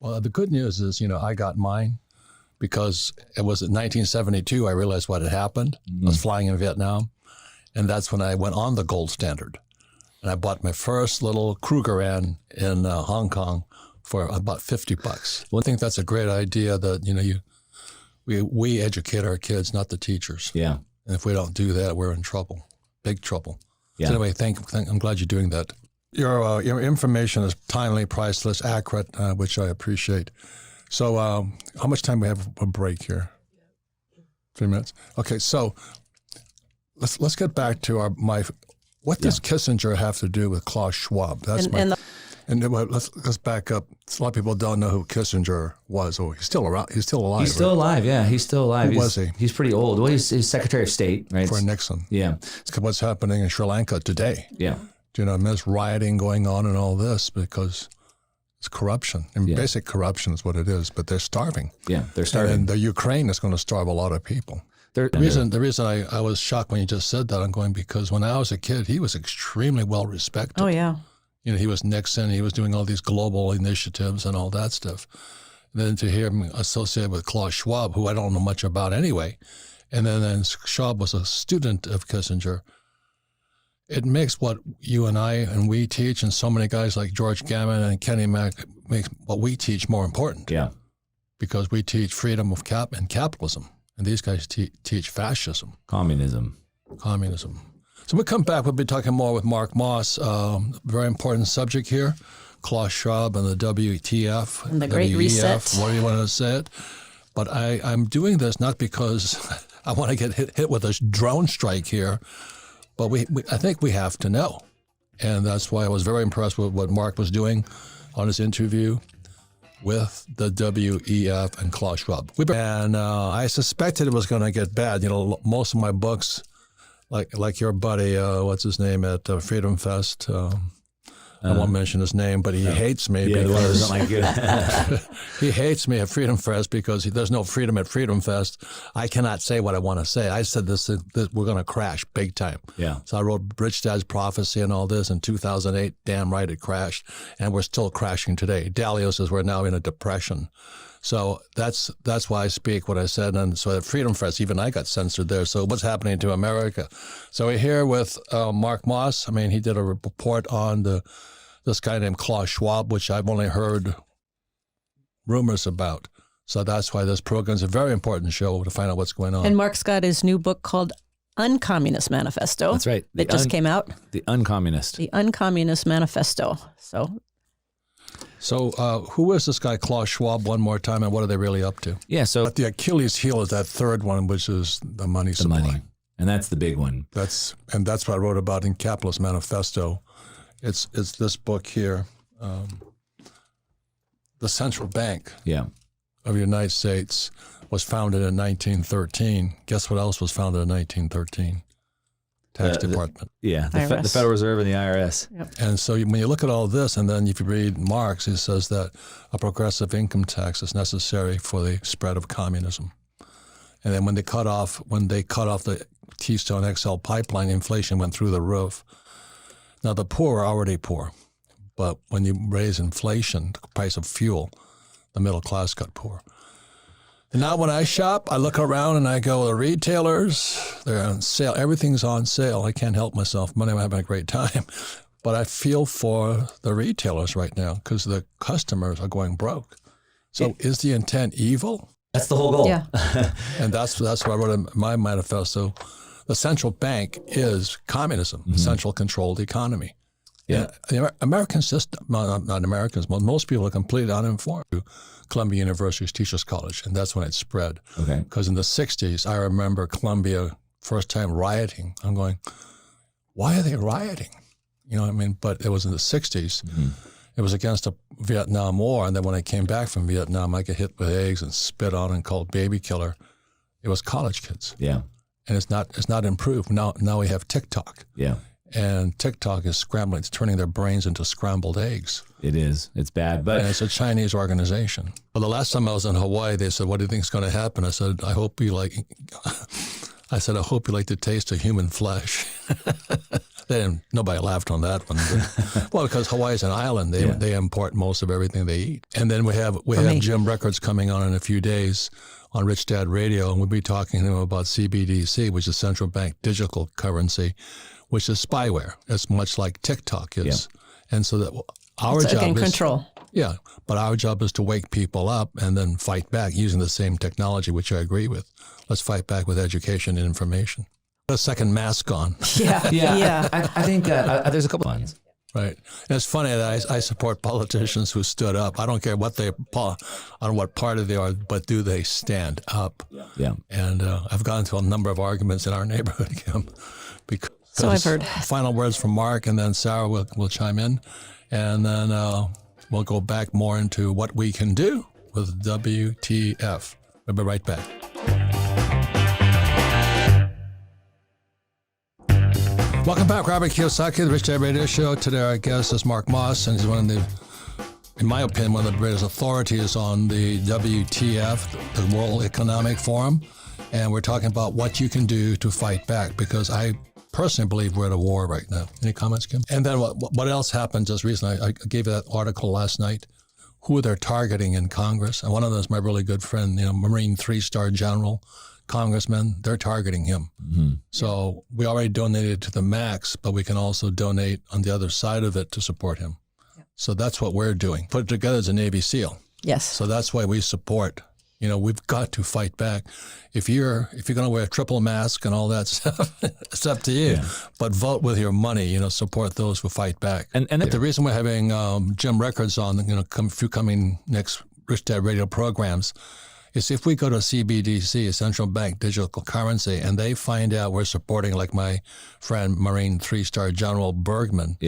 Well, the good news is, I got mine because it was in 1972 I realized what had happened. I was flying in Vietnam, and that's when I went on the gold standard. And I bought my first little Krugerrand in Hong Kong for about $50. Well, I think that's a great idea that, we educate our kids, not the teachers. Yeah. And if we don't do that, we're in trouble, big trouble. Yeah. So anyway, I'm glad you're doing that. Your information is timely, priceless, accurate, which I appreciate. So how much time we have a break here? 3 minutes? Okay, so let's get back to what does Kissinger have to do with Klaus Schwab? Let's back up. A lot of people don't know who Kissinger was. Oh, he's still around. He's still alive. He's still alive. Yeah, he's still alive. Who was he? He's pretty old. Well, he's Secretary of State, right? For Nixon. Yeah. It's what's happening in Sri Lanka today. Yeah. There's rioting going on and all this because it's corruption. And basic corruption is what it is, but they're starving. Yeah, they're starving. And the Ukraine is going to starve a lot of people. The reason I was shocked when you just said that, I'm going, because when I was a kid, he was extremely well respected. Oh, yeah. He was Nixon. He was doing all these global initiatives and all that stuff. And then to hear him associated with Klaus Schwab, who I don't know much about anyway, and then Schwab was a student of Kissinger, it makes what you and I and we teach, and so many guys like George Gammon and Kenny Mack, makes what we teach more important. Yeah. Because we teach freedom of and capitalism, and these guys teach fascism. Communism. So we come back, we'll be talking more with Mark Moss. Very important subject here, Klaus Schwab and the WTF. And the Great Reset. What do you want to say it? But I'm doing this not because I want to get hit with a drone strike here, but I think we have to know. And that's why I was very impressed with what Mark was doing on his interview with the WEF and Klaus Schwab. And I suspected it was going to get bad. Most of my books, like your buddy, what's his name at Freedom Fest? I won't mention his name, but he hates me because he hates me at Freedom Fest because there's no freedom at Freedom Fest. I cannot say what I want to say. I said this we're going to crash big time. Yeah. So I wrote Rich Dad's Prophecy and all this in 2008. Damn right it crashed, and we're still crashing today. Dalio says we're now in a depression. So that's why I speak what I said. And so at Freedom Fest, even I got censored there. So what's happening to America? So we're here with Mark Moss. He did a report on this guy named Klaus Schwab, which I've only heard rumors about. So that's why this program is a very important show to find out what's going on. And Mark's got his new book called Uncommunist Manifesto. That's right. It just came out. The Uncommunist. The Uncommunist Manifesto. So who is this guy Klaus Schwab one more time, and what are they really up to? Yeah, so but the Achilles heel is that third one, which is the money supply. Money. And that's the big one. That's what I wrote about in Capitalist Manifesto. It's this book here, the Central Bank of the United States was founded in 1913. Guess what else was founded in 1913? Tax Department. The Federal Reserve and the IRS. Yep. And so when you look at all this, and then if you read Marx, he says that a progressive income tax is necessary for the spread of communism. And then when they cut off the Keystone XL pipeline, inflation went through the roof. Now the poor are already poor, but when you raise inflation, the price of fuel, the middle class got poor. And now when I shop, I look around and I go, the retailers, they're on sale. Everything's on sale. I can't help myself. Money, I'm having a great time. But I feel for the retailers right now because the customers are going broke. So is the intent evil? That's the whole goal. Yeah. And that's what I wrote in my manifesto. The central bank is communism, the central controlled economy. Yeah. The American system, not Americans, most people are completely uninformed. Columbia University's Teachers College, and that's when it spread. Okay. Because in the 60s, I remember Columbia first time rioting. I'm going, why are they rioting? You know what I mean? But it was in the 60s. Mm-hmm. It was against the Vietnam War, and then when I came back from Vietnam, I got hit with eggs and spit on and called baby killer. It was college kids. Yeah. And it's not improved. Now we have TikTok. Yeah. And TikTok is scrambling. It's turning their brains into scrambled eggs. It is. It's bad. But and it's a Chinese organization. Well, the last time I was in Hawaii, they said, what do you think is going to happen? I said, I hope we I said, I hope you like the taste of human flesh. Nobody laughed on that one. But, well, because Hawaii is an island. They import most of everything they eat. And then we have Jim Records coming on in a few days on Rich Dad Radio, and we'll be talking to him about CBDC, which is central bank digital currency, which is spyware. It's much like TikTok is. And so that our job is control. Yeah, but our job is to wake people up and then fight back using the same technology, which I agree with. Let's fight back with education and information. A second mask on. Yeah. I think there's a couple ones. Right. And it's funny that I support politicians who stood up. I don't care what I don't know what party they are, but do they stand up? Yeah. And I've gotten into a number of arguments in our neighborhood, Kim. Because So I've heard. Final words from Mark, and then Sarah will chime in. And then we'll go back more into what we can do with WTF. We'll be right back. Welcome back, Robert Kiyosaki, the Rich Dad Radio Show. Today our guest is Mark Moss, and he's one of the, in my opinion, one of the greatest authorities on the WTF, the World Economic Forum. And we're talking about what you can do to fight back, because I personally believe we're at a war right now. Any comments, Kim? And then what else happened just recently? I gave you that article last night, who they're targeting in Congress. And one of them is my really good friend, Marine 3-star general, congressman. They're targeting him. Mm-hmm. So we already donated to the max, but we can also donate on the other side of it to support him. Yeah. So that's what we're doing. Put it together as a Navy SEAL. Yes. So that's why we support. We've got to fight back. If you're going to wear a triple mask and all that stuff, it's up to you. Yeah. But vote with your money. Support those who fight back. And the reason we're having Jim Records on, coming next Rich Dad Radio programs, is if we go to CBDC, a central bank digital currency, and they find out we're supporting, like my friend Marine 3-star General Bergman. Yeah.